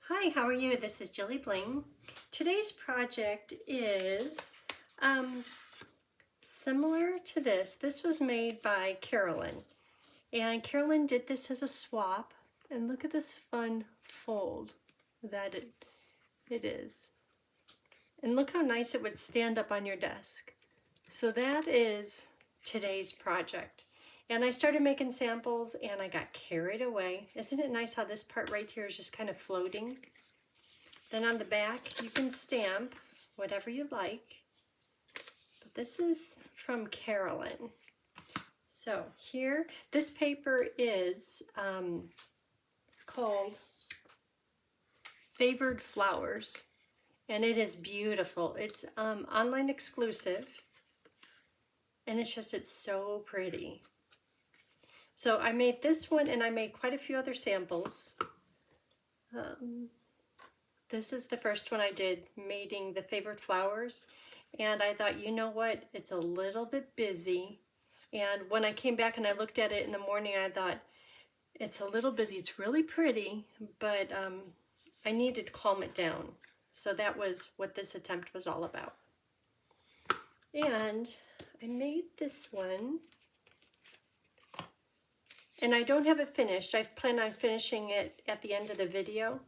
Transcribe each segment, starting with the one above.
Hi, how are you? This is JilliBling. Today's project is similar to this. This was made by Carolyn. And Carolyn did this as a swap. And look at this fun fold that it is. And look how nice it would stand up on your desk. So that is today's project. And I started making samples and I got carried away. Isn't it nice how this part right here is just kind of floating? Then on the back, you can stamp whatever you like. But this is from Carolyn. So here, this paper is called Favored Flowers. And it is beautiful. It's online exclusive. And it's so pretty. So I made this one and I made quite a few other samples. This is the first one I did, making the Favored Flowers. And I thought, you know what, it's a little bit busy. And when I came back and I looked at it in the morning, I thought, it's a little busy. It's really pretty, but I needed to calm it down. So that was what this attempt was all about. And I made this one. And I don't have it finished. I plan on finishing it at the end of the video.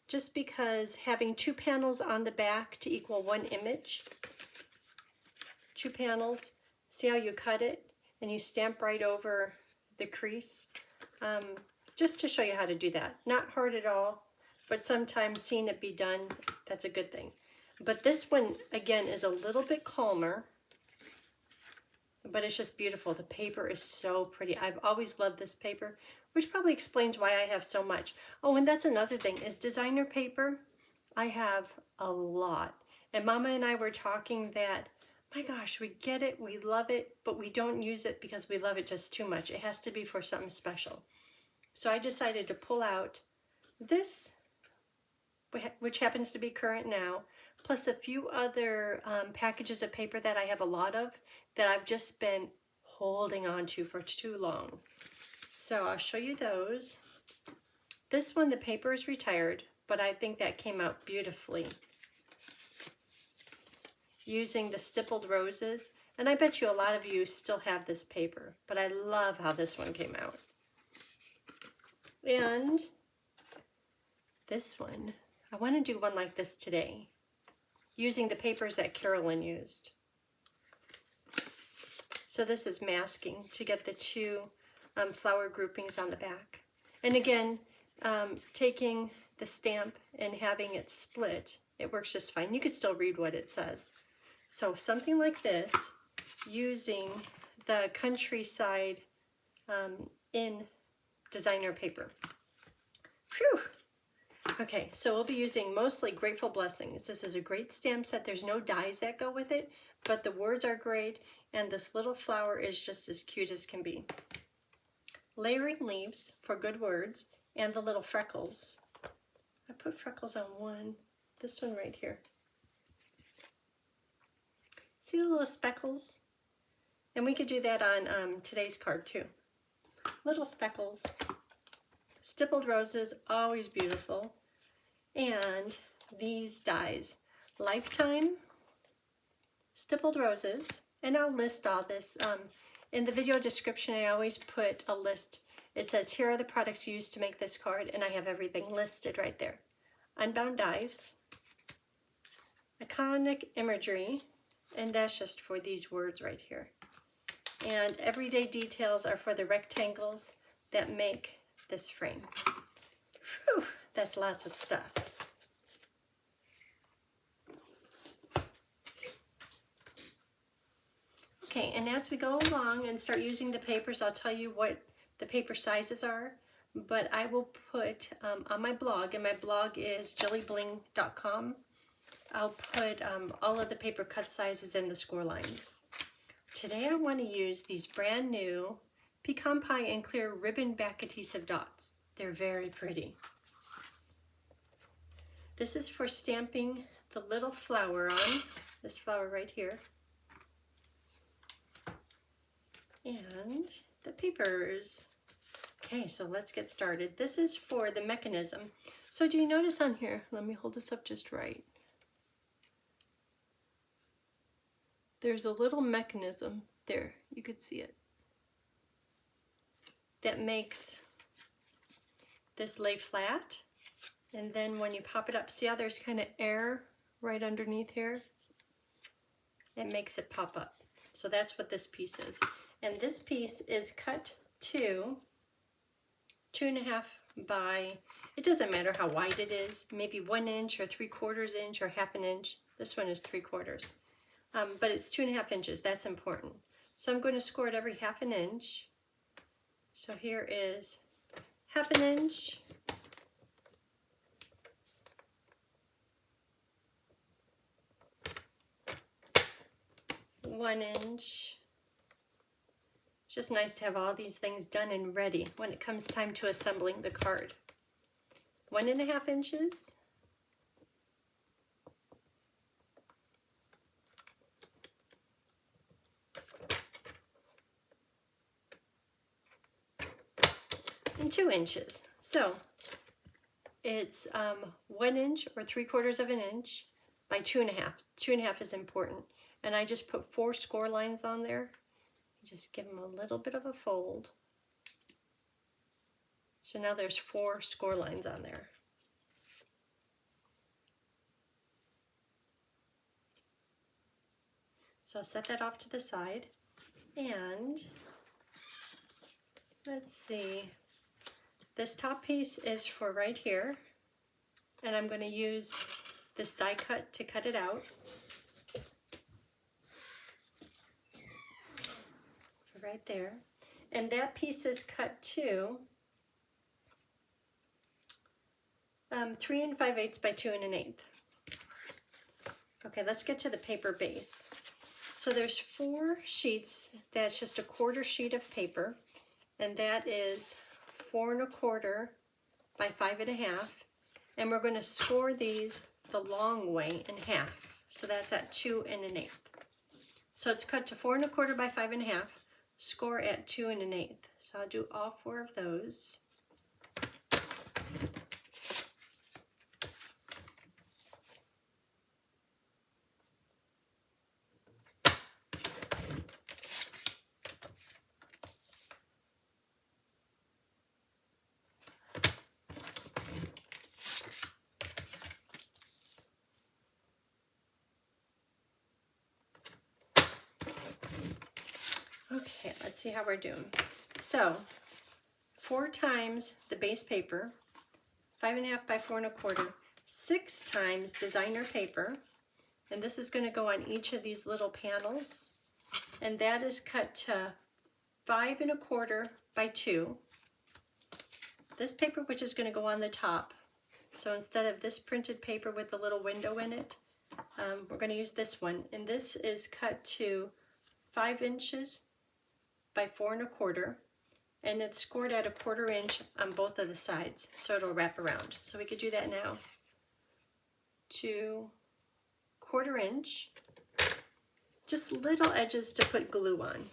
Just because having 2 panels on the back to equal 1 image. 2 panels. See how you cut it? And you stamp right over the crease. Just to show you how to do that. Not hard at all, but sometimes seeing it be done, that's a good thing. But this one, again, is a little bit calmer. But it's just beautiful. The paper is so pretty. I've always loved this paper, which probably explains why I have so much. Oh, and that's another thing, is designer paper. I have a lot. And Mama and I were talking that, my gosh, we get it, we love it, but we don't use it because we love it just too much. It has to be for something special. So I decided to pull out this, which happens to be current now, plus a few other packages of paper that I have a lot of that I've just been holding on to for too long. So I'll show you those. This one, the paper is retired, but I think that came out beautifully. Using the stippled roses, and I bet you a lot of you still have this paper, but I love how this one came out. And this one, I want to do one like this today, using the papers that Carolyn used. So this is masking to get the 2 flower groupings on the back. And again, taking the stamp and having it split, it works just fine. You could still read what it says. So something like this, using the Countryside in designer paper. Phew! Okay, so we'll be using mostly Grateful Blessings. This is a great stamp set. There's no dies that go with it, but the words are great, and this little flower is just as cute as can be. Layering leaves for good words, and the little freckles. I put freckles on one, this one right here. See the little speckles? And we could do that on today's card too. Little speckles. Stippled roses, always beautiful. And these dies. Lifetime, stippled roses, and I'll list all this. In the video description, I always put a list. It says, here are the products used to make this card, and I have everything listed right there. Unbound dies, iconic imagery, and that's just for these words right here. And everyday details are for the rectangles that make this frame. Whew, that's lots of stuff. Okay, and as we go along and start using the papers, I'll tell you what the paper sizes are, but I will put on my blog, and my blog is JilliBling.com. I'll put all of the paper cut sizes in the score lines. Today I want to use these brand new pecan pie and clear ribbon back adhesive dots. They're very pretty. This is for stamping the little flower on, this flower right here. And the papers. Okay, so let's get started. This is for the mechanism. So do you notice on here, let me hold this up just right. There's a little mechanism there, you could see it, that makes this lay flat. And then when you pop it up, see how there's kind of air right underneath here? It makes it pop up. So that's what this piece is. And this piece is cut to 2.5 by, it doesn't matter how wide it is, maybe 1 inch or 3/4 inch or 1/2 inch. This one is 3/4. But it's 2.5 inches, that's important. So I'm going to score it every 1/2 inch. So here is 1/2 inch, 1 inch. It's just nice to have all these things done and ready when it comes time to assembling the card. 1.5 inches. And 2 inches. So it's 1 inch or 3/4 inch by 2.5. 2.5 is important. And I just put 4 score lines on there. Just give them a little bit of a fold. So now there's 4 score lines on there. So I'll set that off to the side. And let's see. This top piece is for right here. And I'm going to use this die cut to cut it out. Right there, and that piece is cut to 3 5/8 by 2 1/8. Okay, let's get to the paper base. So there's 4 sheets. That's just a 1/4 sheet of paper, and that is 4 1/4 by 5 1/2. And we're going to score these the long way in half. So that's at 2 1/8. So it's cut to 4 1/4 by 5 1/2. Score at 2 1/8. So I'll do all 4 of those. Okay, let's see how we're doing. So 4 times the base paper, 5 1/2 by 4 1/4, 6 times designer paper, and this is going to go on each of these little panels, and that is cut to 5 1/4 by 2. This paper, which is going to go on the top, so instead of this printed paper with the little window in it, we're going to use this one, and this is cut to 5 inches by 4 1/4, and it's scored at 1/4 inch on both of the sides, so it'll wrap around. So we could do that now. To 1/4 inch, just little edges to put glue on,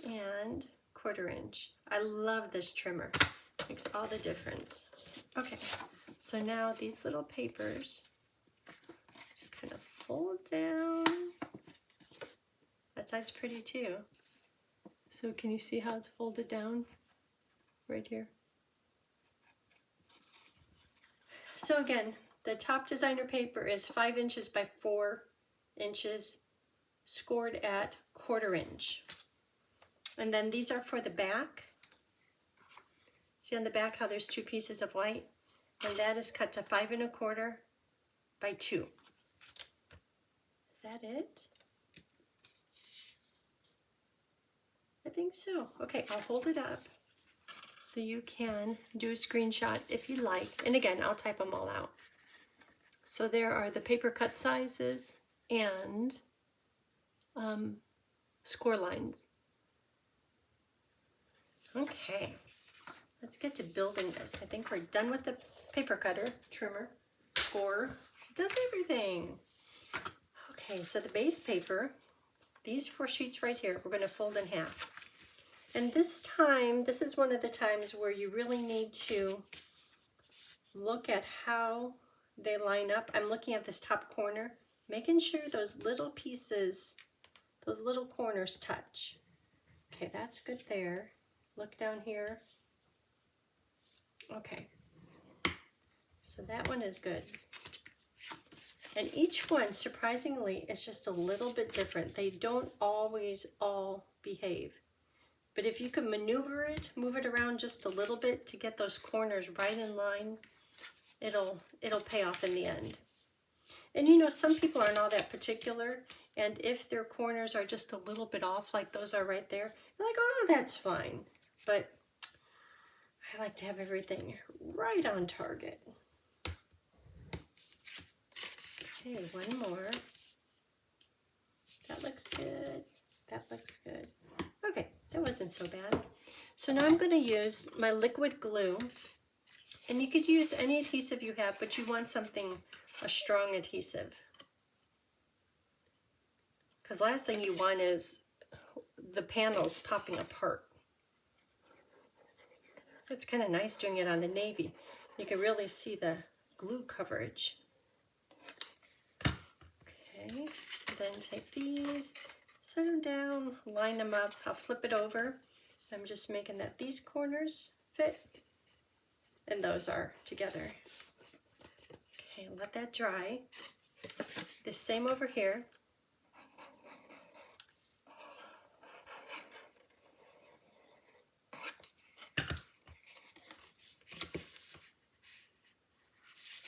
and 1/4 inch. I love this trimmer, makes all the difference. Okay, so now these little papers just kind of fold down. That side's pretty too. So can you see how it's folded down right here? So again, the top designer paper is 5 inches by 4 inches, scored at 1/4 inch. And then these are for the back. See on the back how there's 2 pieces of white? And that is cut to 5 1/4 by 2. Is that it? I think so. Okay, I'll hold it up so you can do a screenshot if you like. And again, I'll type them all out. So there are the paper cut sizes and score lines. Okay, let's get to building this. I think we're done with the paper cutter, trimmer, score, does everything. Okay, so the base paper, these 4 sheets right here, we're going to fold in half. And this time, this is one of the times where you really need to look at how they line up. I'm looking at this top corner, making sure those little pieces, those little corners touch. Okay, that's good there. Look down here. Okay, so that one is good. And each one, surprisingly, is just a little bit different. They don't always all behave. But if you can maneuver it, move it around just a little bit to get those corners right in line, it'll pay off in the end. And you know, some people aren't all that particular, and if their corners are just a little bit off, like those are right there, you're like, oh, that's fine. But I like to have everything right on target. Okay, one more. That looks good. That looks good. Okay, that wasn't so bad. So now I'm going to use my liquid glue. And you could use any adhesive you have, but you want something, a strong adhesive. Because last thing you want is the panels popping apart. It's kind of nice doing it on the navy. You can really see the glue coverage. Okay, then take these, set them down, line them up. I'll flip it over. I'm just making that these corners fit. And those are together. Okay, let that dry. The same over here.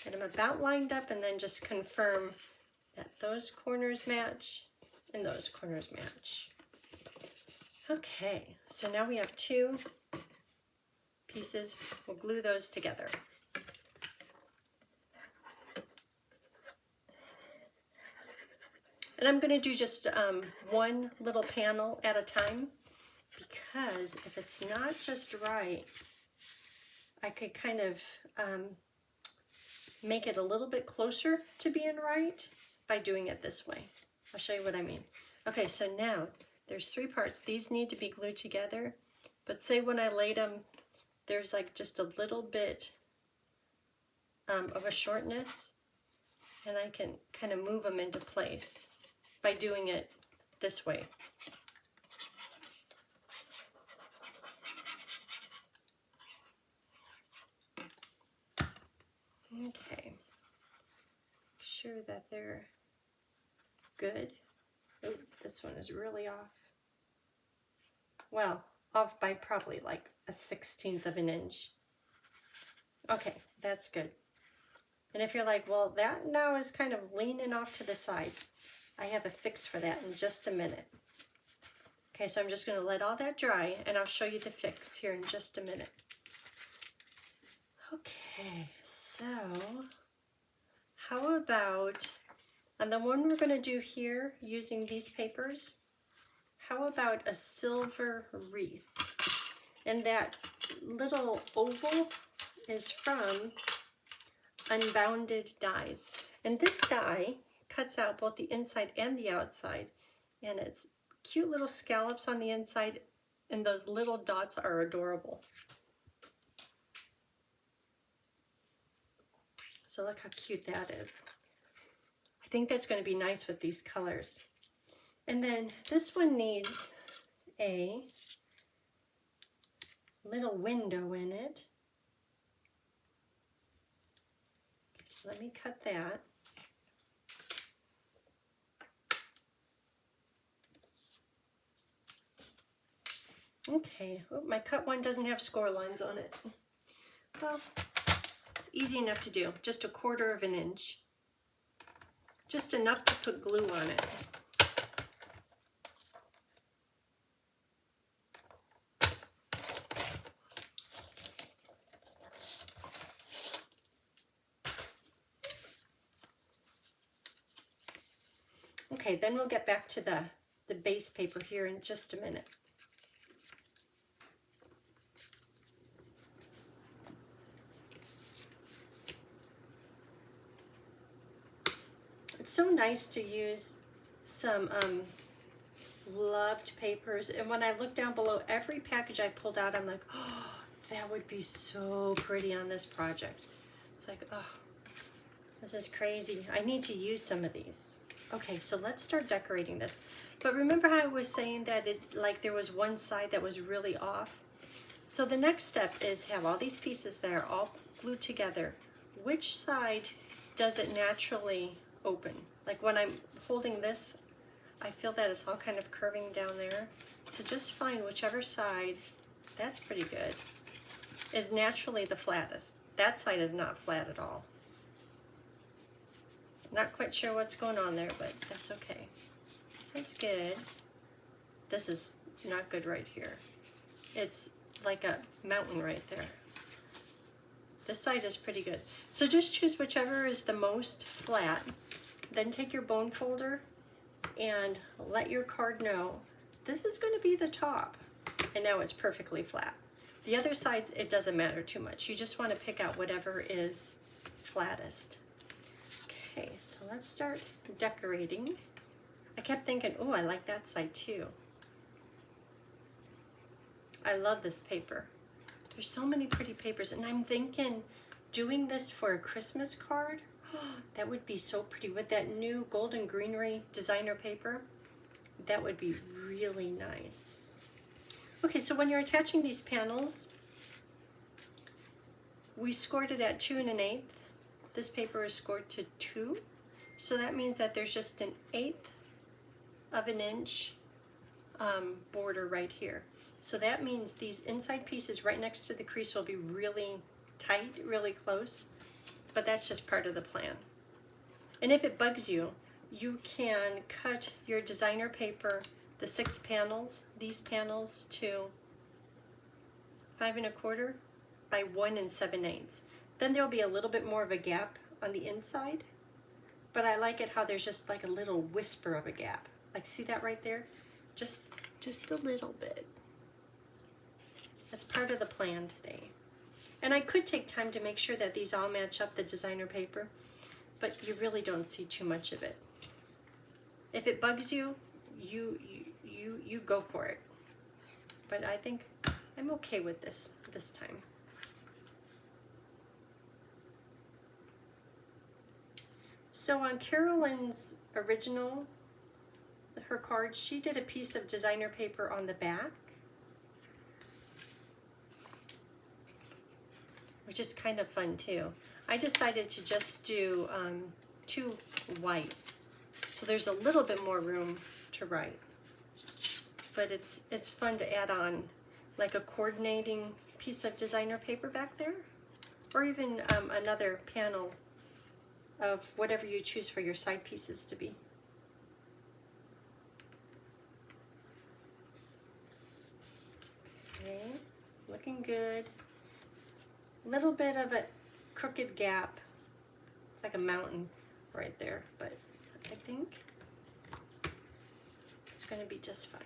Get them about lined up and then just confirm that those corners match and those corners match. Okay, so now we have two pieces. We'll glue those together. And I'm going to do just one little panel at a time, because if it's not just right, I could kind of make it a little bit closer to being right by doing it this way. I'll show you what I mean. Okay, so now there's three parts. These need to be glued together, but say when I laid them, there's like just a little bit of a shortness, and I can kind of move them into place by doing it this way. Okay, make sure that they're good. Oh, this one is really off. Well, off by probably like a 1/16 of an inch. Okay, that's good. And if you're like, well, that now is kind of leaning off to the side, I have a fix for that in just a minute. Okay, so I'm just going to let all that dry, and I'll show you the fix here in just a minute. Okay, so how about, on the one we're going to do here using these papers, how about a silver wreath? And that little oval is from Unbounded Dies. And this die cuts out both the inside and the outside, and it's cute little scallops on the inside, and those little dots are adorable. So look how cute that is. I think that's going to be nice with these colors. And then this one needs a little window in it. Okay, so let me cut that. Okay, oh, my cut one doesn't have score lines on it. Well, it's easy enough to do, just 1/4 of an inch. Just enough to put glue on it. Okay, then we'll get back to the base paper here in just a minute. It's so nice to use some loved papers, and when I look down below, every package I pulled out, I'm like, oh, that would be so pretty on this project. It's like, oh, this is crazy. I need to use some of these. Okay, so let's start decorating this. But remember how I was saying that there was one side that was really off? So the next step is have all these pieces that are all glued together. Which side does it naturally open? Like when I'm holding this, I feel that it's all kind of curving down there. So just find whichever side, that's pretty good, is naturally the flattest. That side is not flat at all. Not quite sure what's going on there, but that's okay. Sounds good. This is not good right here. It's like a mountain right there. This side is pretty good. So just choose whichever is the most flat. Then take your bone folder and let your card know this is going to be the top. And now it's perfectly flat. The other sides, it doesn't matter too much. You just want to pick out whatever is flattest. Okay, so let's start decorating. I kept thinking, oh, I like that side too. I love this paper. There's so many pretty papers, and I'm thinking doing this for a Christmas card, that would be so pretty with that new Golden Greenery designer paper. That would be really nice. Okay, so when you're attaching these panels, we scored it at 2 1/8. This paper is scored to 2, so that means that there's just 1/8 of an inch border right here. So that means these inside pieces right next to the crease will be really tight, really close, but that's just part of the plan. And if it bugs you, you can cut your designer paper, the 6 panels, these panels, to 5 1/4 by 1 7/8. Then there'll be a little bit more of a gap on the inside, but I like it how there's just like a little whisper of a gap. Like, see that right there? Just a little bit. That's part of the plan today. And I could take time to make sure that these all match up the designer paper, but you really don't see too much of it. If it bugs you, you go for it. But I think I'm okay with this time. So on Carolyn's original, her card, she did a piece of designer paper on the back, which is kind of fun too. I decided to just do 2 white, so there's a little bit more room to write. But it's fun to add on like a coordinating piece of designer paper back there, or even another panel of whatever you choose for your side pieces to be. Okay, looking good. Little bit of a crooked gap. It's like a mountain right there, but I think it's going to be just fine.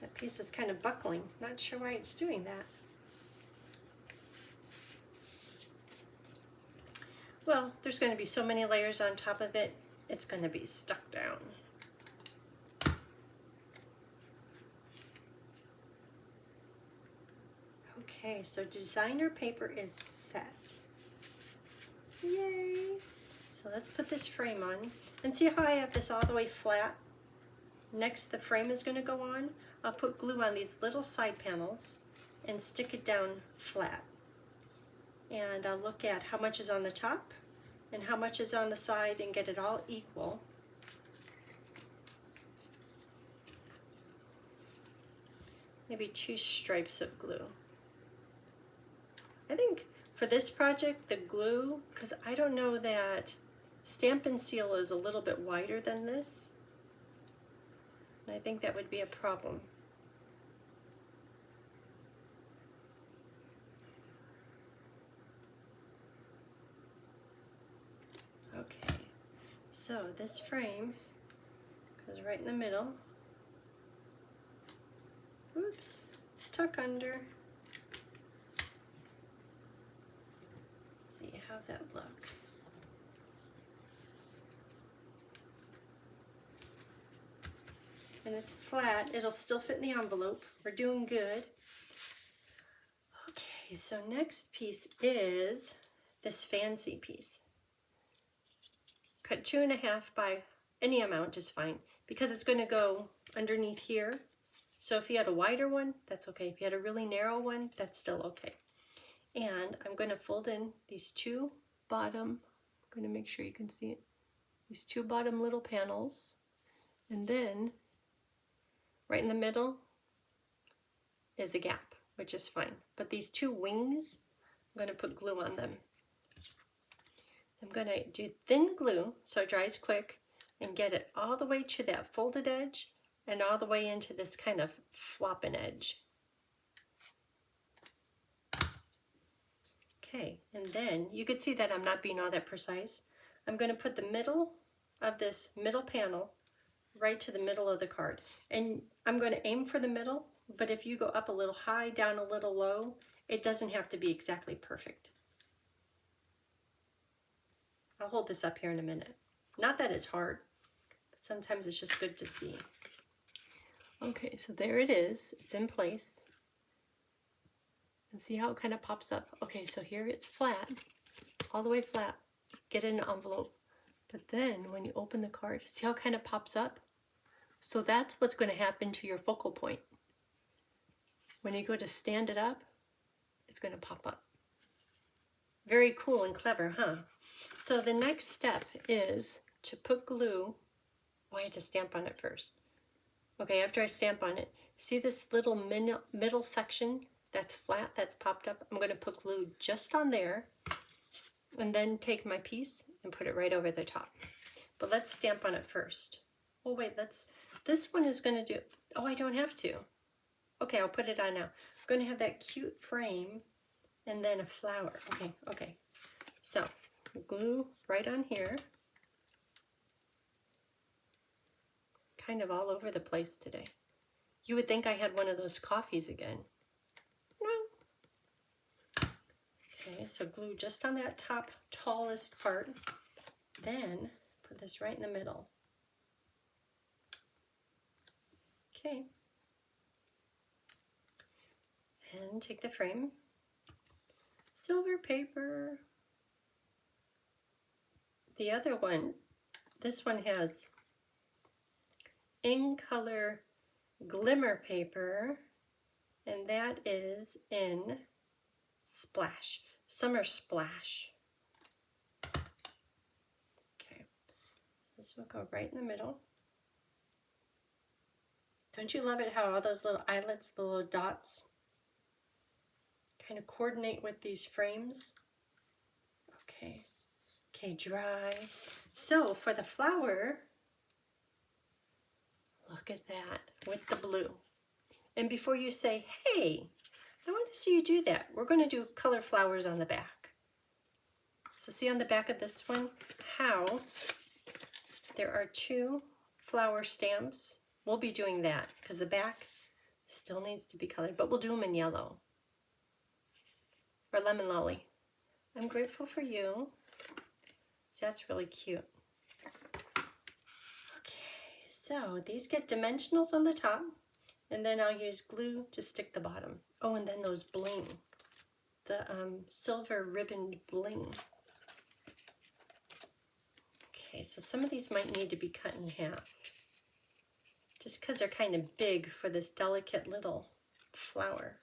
That piece was kind of buckling. Not sure why it's doing that. Well, there's going to be so many layers on top of it, it's going to be stuck down. Okay, so designer paper is set. Yay! So let's put this frame on. And see how I have this all the way flat? Next, the frame is going to go on. I'll put glue on these little side panels and stick it down flat. And I'll look at how much is on the top and how much is on the side and get it all equal. Maybe 2 stripes of glue. I think for this project, the glue, because I don't know that Stampin' Seal is a little bit wider than this. And I think that would be a problem. So this frame goes right in the middle. Oops, it's tuck under. Let's see, how's that look? And it's flat, it'll still fit in the envelope. We're doing good. Okay, so next piece is this fancy piece. Cut 2.5 by any amount is fine because it's going to go underneath here. So if you had a wider one, that's okay. If you had a really narrow one, that's still okay. And I'm going to fold in these two bottom, I'm going to make sure you can see it, these two bottom little panels. And then right in the middle is a gap, which is fine. But these two wings, I'm going to put glue on them. I'm going to do thin glue so it dries quick and get it all the way to that folded edge and all the way into this kind of flopping edge. Okay, and then you could see that I'm not being all that precise. I'm going to put the middle of this middle panel right to the middle of the card. And I'm going to aim for the middle, but if you go up a little high, down a little low, it doesn't have to be exactly perfect. I'll hold this up here in a minute. Not that it's hard, but sometimes it's just good to see. Okay, so there it is. It's in place. And see how it kind of pops up. Okay, so here it's flat, all the way flat. Get in an envelope. But then when you open the card, see how it kind of pops up? So that's what's going to happen to your focal point. When you go to stand it up, it's going to pop up. Very cool and clever, huh? So the next step is to put glue. Oh, I had to stamp on it first. Okay, after I stamp on it, see this little middle section that's flat, that's popped up? I'm going to put glue just on there and then take my piece and put it right over the top. But let's stamp on it first. Oh wait, this one is going to do, oh, I don't have to. Okay, I'll put it on now. I'm going to have that cute frame and then a flower. Okay. So glue right on here. Kind of all over the place today. You would think I had one of those coffees again. No. Okay, so glue just on that top tallest part. Then put this right in the middle. Okay. And take the frame. Silver paper. The other one, this one has in color glimmer paper, and that is in Splash, Summer Splash. Okay, so this will go right in the middle. Don't you love it how all those little eyelets, the little dots, kind of coordinate with these frames? Okay, dry. So for the flower, look at that with the blue. And before you say, hey, I want to see you do that, we're going to do color flowers on the back. So see on the back of this one how there are two flower stamps. We'll be doing that because the back still needs to be colored, but we'll do them in yellow. Or lemon lolly. I'm grateful for you. So that's really cute. Okay, so these get dimensionals on the top, and then I'll use glue to stick the bottom. Oh, and then those bling, the silver ribbon bling. Okay, so some of these might need to be cut in half, just because they're kind of big for this delicate little flower.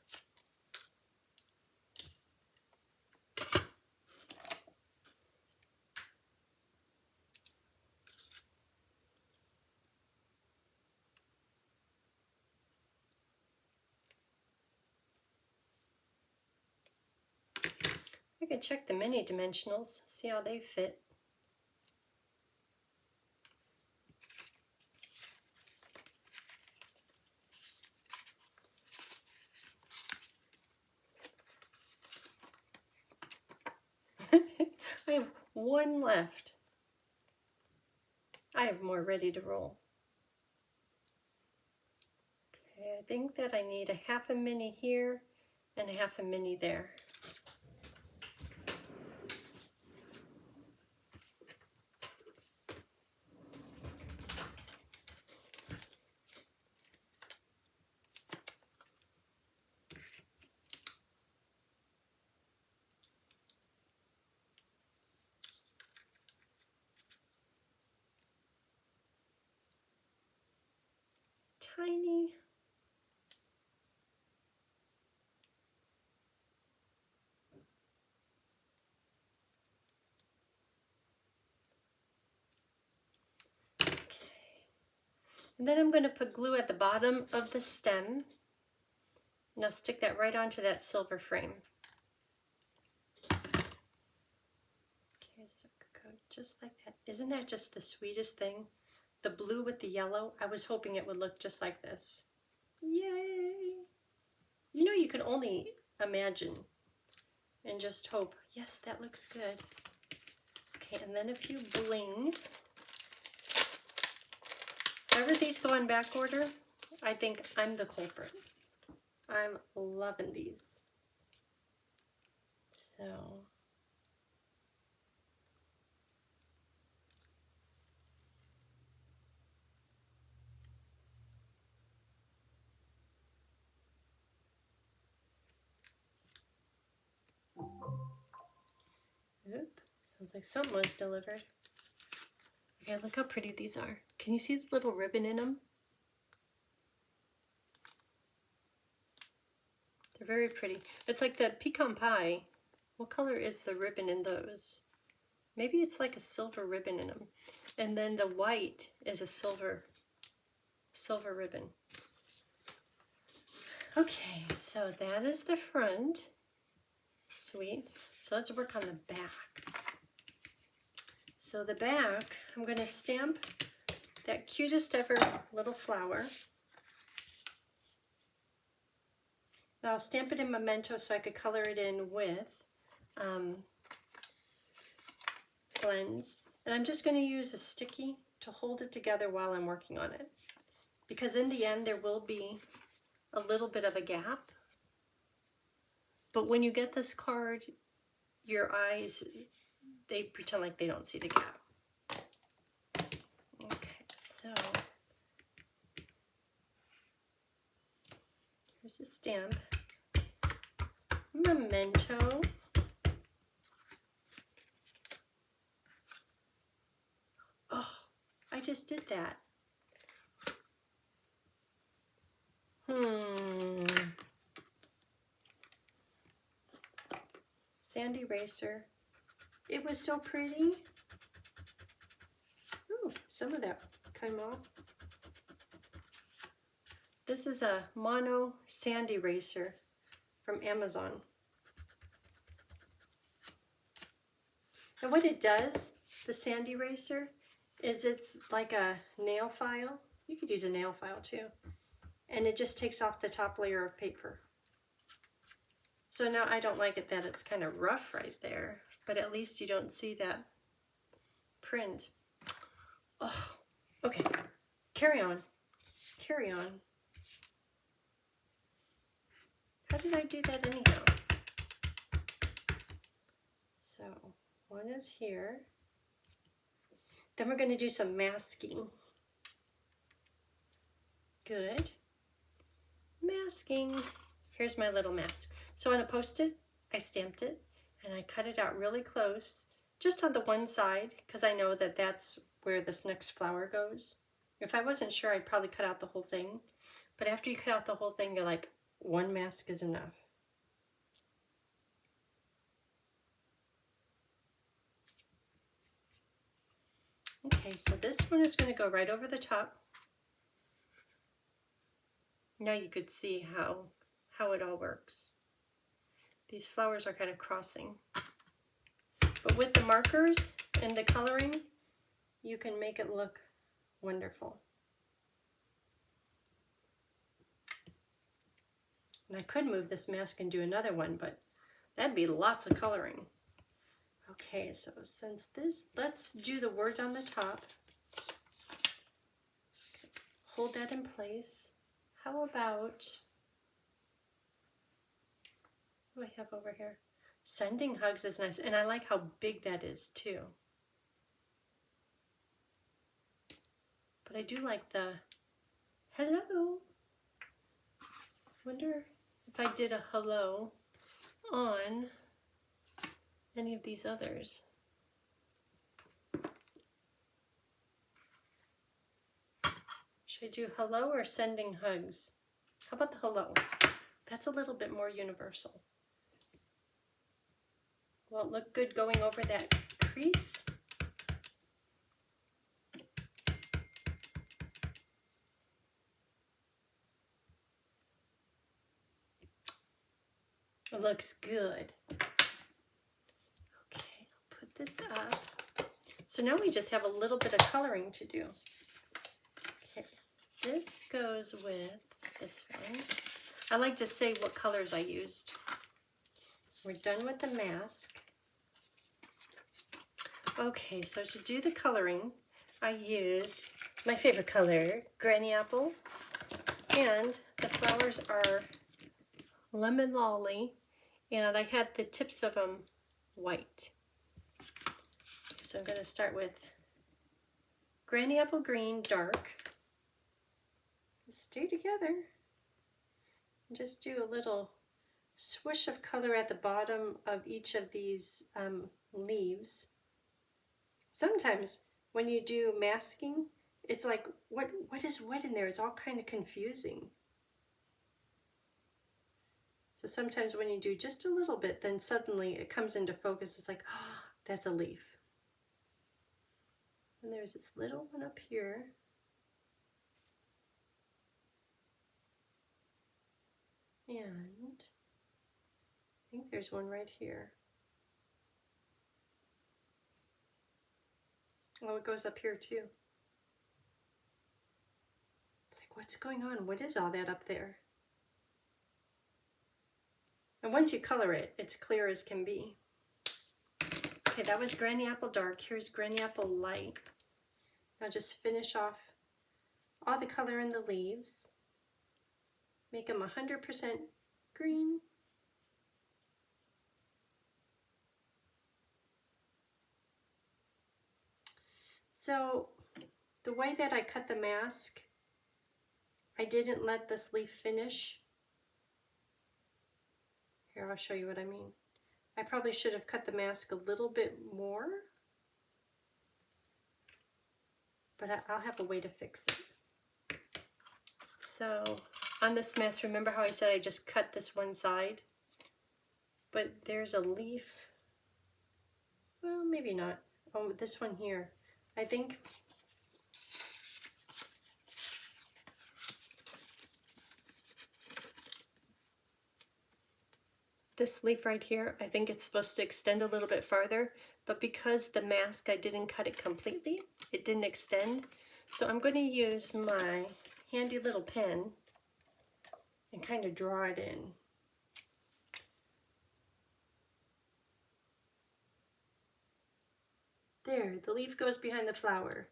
I could check the mini dimensionals, see how they fit. I have one left. I have more ready to roll. Okay, I think that I need a half a mini here and a half a mini there. Tiny. Okay. And then I'm going to put glue at the bottom of the stem. And I'll stick that right onto that silver frame. Okay, so go just like that. Isn't that just the sweetest thing? The blue with the yellow. I was hoping it would look just like this. Yay! You know, you can only imagine and just hope. Yes, that looks good. Okay, and then if you bling, whenever these go in back order, I think I'm the culprit. I'm loving these. So, oop, sounds like something was delivered. Okay, look how pretty these are. Can you see the little ribbon in them? They're very pretty. It's like the pecan pie. What color is the ribbon in those? Maybe it's like a silver ribbon in them. And then the white is a silver ribbon. Okay, so that is the front. Sweet. So let's work on the back. So the back, I'm going to stamp that cutest ever little flower. Now I'll stamp it in Memento so I could color it in with blends. And I'm just going to use a sticky to hold it together while I'm working on it. Because in the end there will be a little bit of a gap. But when you get this card, your eyes, they pretend like they don't see the gap. Okay, so here's a stamp. Memento. Oh, I just did that. Sand eraser. It was so pretty. Ooh, some of that came off. This is a mono sand eraser from Amazon. And what it does, the sand eraser, is it's like a nail file. You could use a nail file too. And it just takes off the top layer of paper. So now I don't like it that it's kind of rough right there, but at least you don't see that print. Oh, okay, carry on, carry on. How did I do that anyhow? So one is here. Then we're going to do some masking. Good. Masking. Here's my little mask. So on a Post-it, I stamped it and I cut it out really close, just on the one side, because I know that that's where this next flower goes. If I wasn't sure, I'd probably cut out the whole thing. But after you cut out the whole thing, you're like, one mask is enough. Okay, so this one is going to go right over the top. Now you could see how it all works. These flowers are kind of crossing. But with the markers and the coloring, you can make it look wonderful. And I could move this mask and do another one, but that'd be lots of coloring. Okay, so since this, let's do the words on the top. hold that in place. How about, what do I have over here? Sending hugs is nice, and I like how big that is too. But I do like the hello. Wonder if I did a hello on any of these others. Should I do hello or sending hugs? How about the hello? That's a little bit more universal. Will it look good going over that crease? It looks good. Okay, I'll put this up. So now we just have a little bit of coloring to do. Okay, this goes with this one. I like to say what colors I used. We're done with the mask. Okay, so to do the coloring, I used my favorite color, Granny Apple, and the flowers are Lemon Lolly, and I had the tips of them white. So I'm going to start with Granny Apple Green Dark. Stay together. And just do a little swoosh of color at the bottom of each of these leaves. Sometimes when you do masking, it's like, what is what in there? It's all kind of confusing. So sometimes when you do just a little bit, then suddenly it comes into focus. It's like, oh, that's a leaf. And there's this little one up here. And I think there's one right here. Oh, it goes up here too. It's like, what's going on? What is all that up there? And once you color it, it's clear as can be. Okay, that was Granny Apple Dark. Here's Granny Apple Light. Now just finish off all the color in the leaves. Make them 100% green. So the way that I cut the mask, I didn't let this leaf finish. Here, I'll show you what I mean. I probably should have cut the mask a little bit more, but I'll have a way to fix it. So on this mask, remember how I said I just cut this one side? But there's a leaf. Well, maybe not. Oh, this one here. I think this leaf right here, I think it's supposed to extend a little bit farther, but because the mask, I didn't cut it completely, it didn't extend. So I'm going to use my handy little pen and kind of draw it in. There, the leaf goes behind the flower.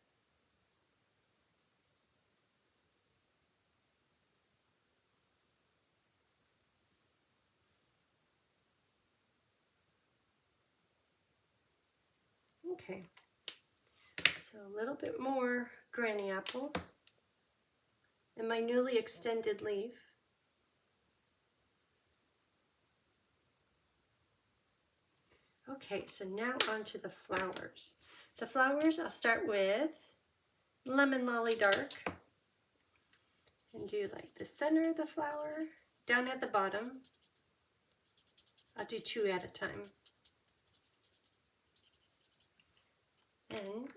Okay, so a little bit more Granny Apple and my newly extended leaf. Okay, so now on to the flowers. The flowers, I'll start with Lemon Lolly Dark and do like the center of the flower, down at the bottom. I'll do 2 at a time. And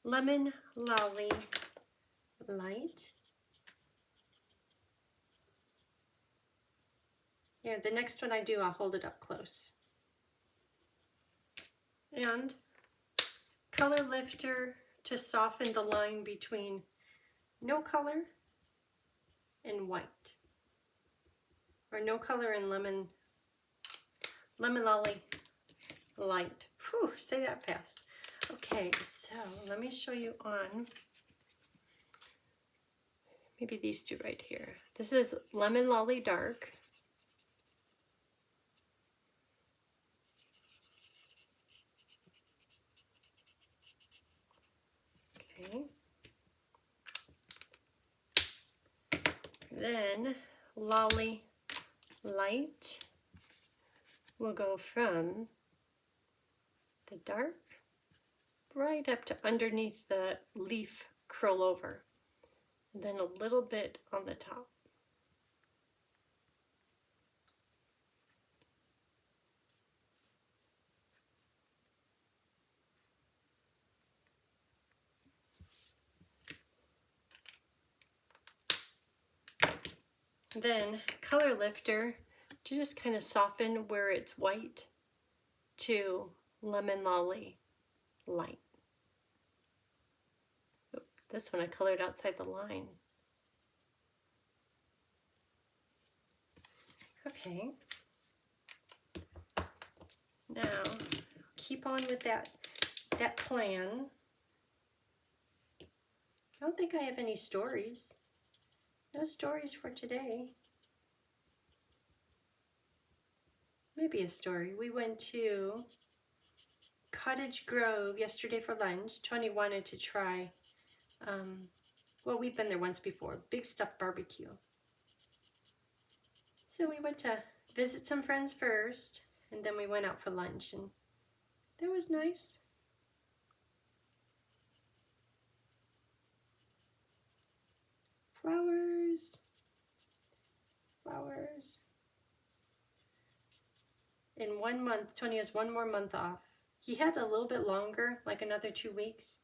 Lemon Lolly Light. Yeah, the next one I do, I'll hold it up close. And Color Lifter to soften the line between no color and white. Or no color and Lemon Lolly Light. Whew, say that fast. Okay, so let me show you on maybe these two right here. This is Lemon Lolly Dark. Okay. Then Lolly Light will go from the dark right up to underneath the leaf curl over, and then a little bit on the top. Then Color Lifter to just kind of soften where it's white to Lemon Lolly Light. Oop, this one I colored outside the line. Okay. Now keep on with that plan. I don't think I have any stories. No stories for today. Maybe a story. We went to Cottage Grove yesterday for lunch. Tony wanted to try, well, we've been there once before, big stuffed barbecue. So we went to visit some friends first, and then we went out for lunch, and that was nice. Flowers, flowers. In 1 month, Tony has 1 more month off. He had a little bit longer, like another 2 weeks,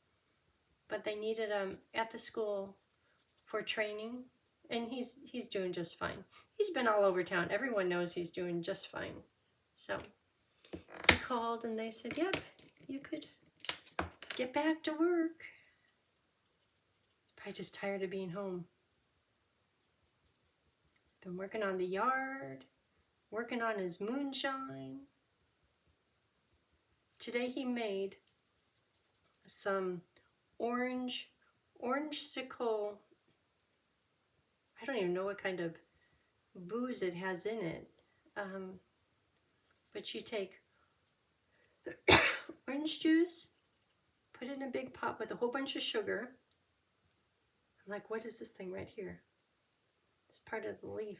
but they needed him at the school for training, and he's doing just fine. He's been all over town. Everyone knows he's doing just fine. So he called and they said, yep, you could get back to work. Probably just tired of being home. Been working on the yard, working on his moonshine. Today he made some orange-sicle, I don't even know what kind of booze it has in it. But you take orange juice, put it in a big pot with a whole bunch of sugar. I'm like, what is this thing right here? It's part of the leaf.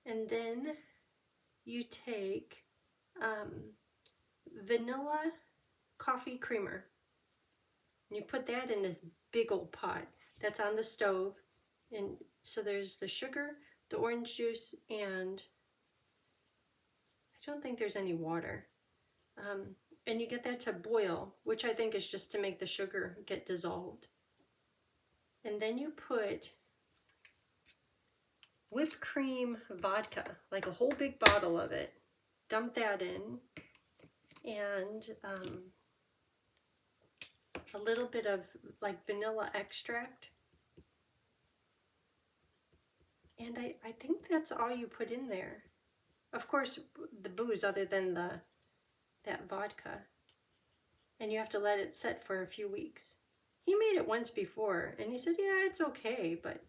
And then you take vanilla coffee creamer. And you put that in this big old pot that's on the stove. And so there's the sugar, the orange juice, and I don't think there's any water. And you get that to boil, which I think is just to make the sugar get dissolved. And then you put whipped cream vodka, like a whole big bottle of it. Dump that in, and a little bit of like vanilla extract. And I think that's all you put in there. Of course, the booze other than that vodka. And you have to let it set for a few weeks. He made it once before, and he said, yeah, it's okay, but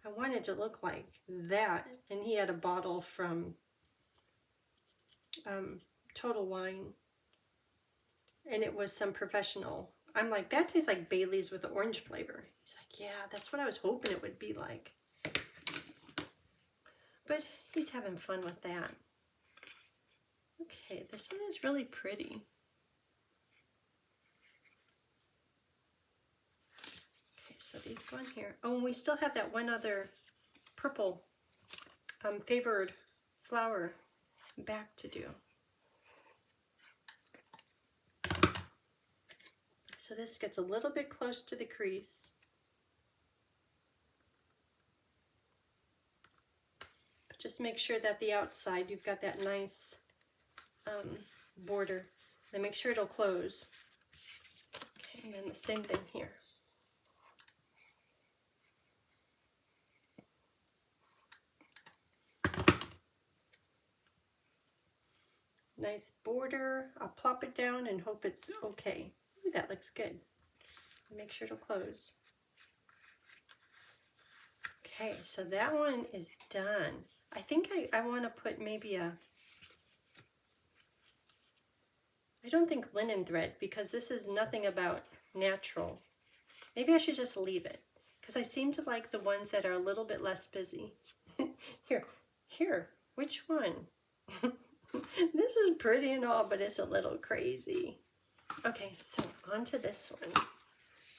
I want it to look like that. And he had a bottle from Total Wine, and it was some professional. I'm like, that tastes like Bailey's with the orange flavor. He's like, yeah, that's what I was hoping it would be like. But he's having fun with that. Okay, this one is really pretty. Okay, so these go in here. Oh, and we still have that one other purple favored flower back to do. So this gets a little bit close to the crease. But just make sure that the outside, you've got that nice border. Then make sure it'll close. Okay, and then the same thing here. Nice border. I'll plop it down and hope it's okay. Ooh, that looks good. Make sure it'll close. Okay, so that one is done. I think I want to put maybe a, I don't think linen thread, because this is nothing about natural. Maybe I should just leave it, because I seem to like the ones that are a little bit less busy. Here, which one? This is pretty and all, but it's a little crazy. Okay, so on to this one.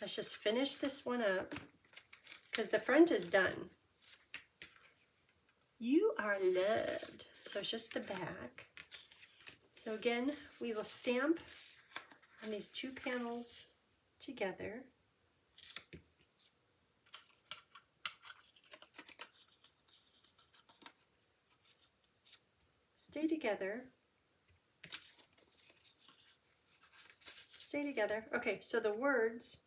Let's just finish this one up, because the front is done. You are loved. So it's just the back. So again, we will stamp on these two panels together. Stay together. Stay together. Okay, so the words,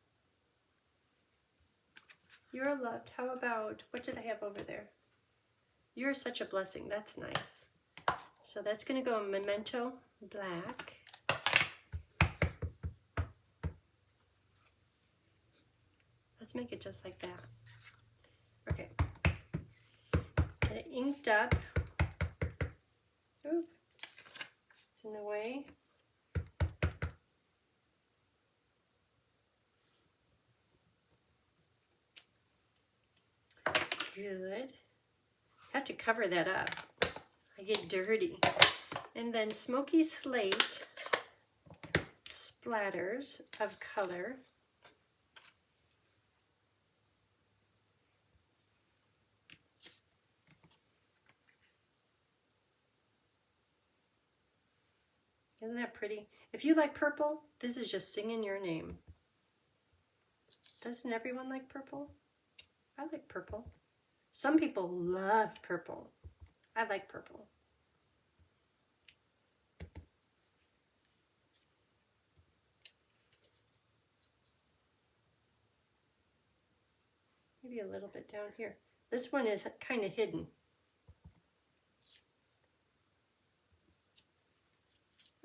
you're loved. How about, what did I have over there? You're such a blessing. That's nice. So that's going to go in Memento Black. Let's make it just like that. Okay. Get it inked up. Oop. It's in the way. Good. Have to cover that up. I get dirty. And then Smoky Slate splatters of color. Isn't that pretty? If you like purple, this is just singing your name. Doesn't everyone like purple? I like purple. Some people love purple. I like purple. Maybe a little bit down here. This one is kind of hidden.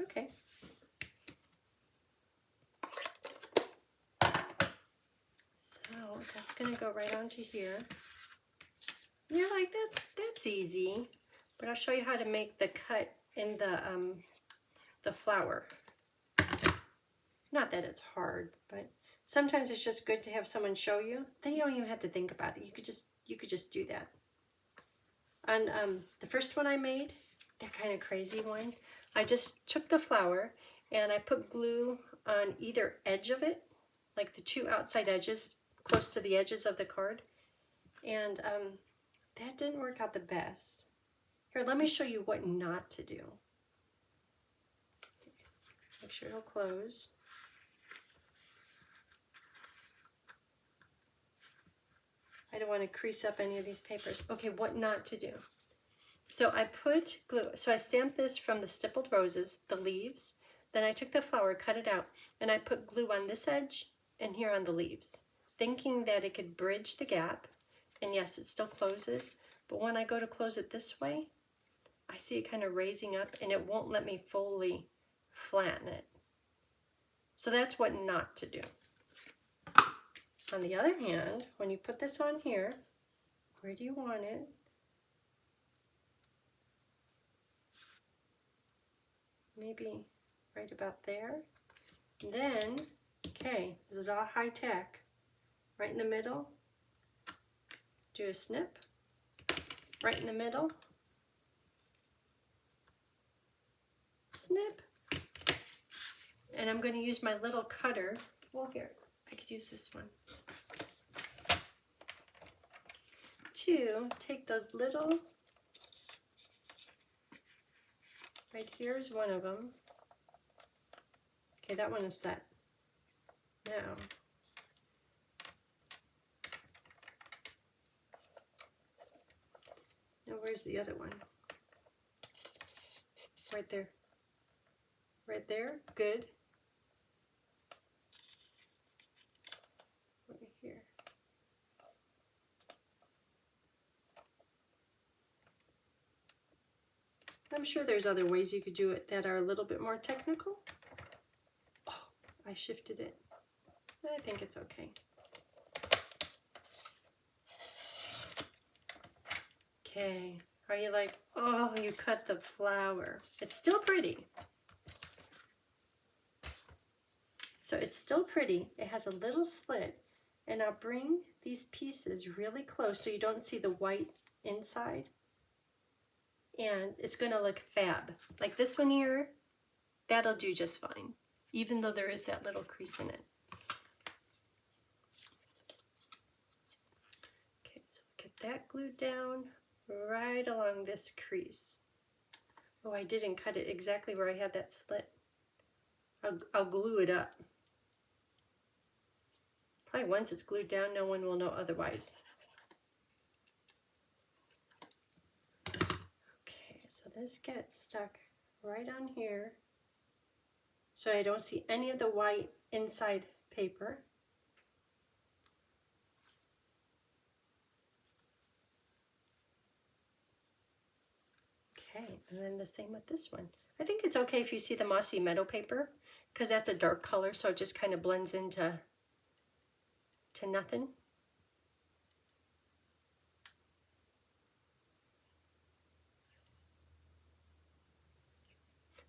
Okay. So that's gonna go right onto here. You're like, that's easy. But I'll show you how to make the cut in the flower. Not that it's hard, but sometimes it's just good to have someone show you. Then you don't even have to think about it. You could just do that. On the first one I made, that kind of crazy one, I just took the flower and I put glue on either edge of it, like the two outside edges, close to the edges of the card. And that didn't work out the best. Here, let me show you what not to do. Make sure it'll close. I don't want to crease up any of these papers. Okay, what not to do. So I put glue, so I stamped this from the stippled roses, the leaves, then I took the flower, cut it out, and I put glue on this edge and here on the leaves, thinking that it could bridge the gap. And yes, it still closes, but when I go to close it this way, I see it kind of raising up and it won't let me fully flatten it. So that's what not to do. On the other hand, when you put this on here, where do you want it? Maybe right about there. And then, okay, this is all high tech. Right in the middle, do a snip. Right in the middle, snip. And I'm going to use my little cutter. Well, here, I could use this one. To take those little, right here's one of them. Okay, that one is set. Now, where's the other one? Right there. Right there, good. Right here. I'm sure there's other ways you could do it that are a little bit more technical. Oh, I shifted it. I think it's okay. Okay, are you like, oh, you cut the flower? It's still pretty. So it's still pretty. It has a little slit, and I'll bring these pieces really close so you don't see the white inside. And it's gonna look fab. Like this one here, that'll do just fine, even though there is that little crease in it. Okay, so get that glued down right along this crease. Oh, I didn't cut it exactly where I had that slit. I'll glue it up. Probably once it's glued down, no one will know otherwise. Okay, so this gets stuck right on here. So I don't see any of the white inside paper. Okay, and then the same with this one. I think it's okay if you see the mossy meadow paper, because that's a dark color, so it just kind of blends into nothing.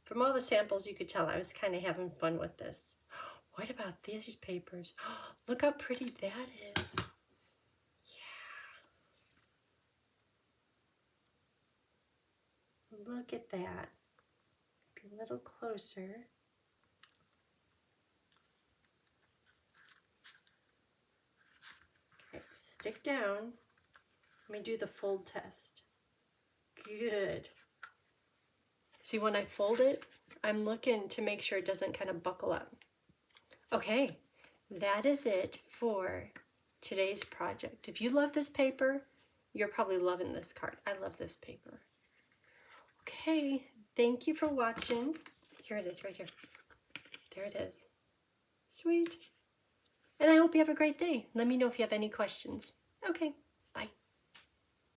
From all the samples, you could tell I was kind of having fun with this. What about these papers? Look how pretty that is. Yeah. Look at that. Be a little closer. Okay, stick down. Let me do the fold test. Good. See, when I fold it, I'm looking to make sure it doesn't kind of buckle up. Okay, that is it for today's project. If you love this paper, you're probably loving this card. I love this paper. Okay, thank you for watching. Here it is, right here. There it is. Sweet. And I hope you have a great day. Let me know if you have any questions. Okay.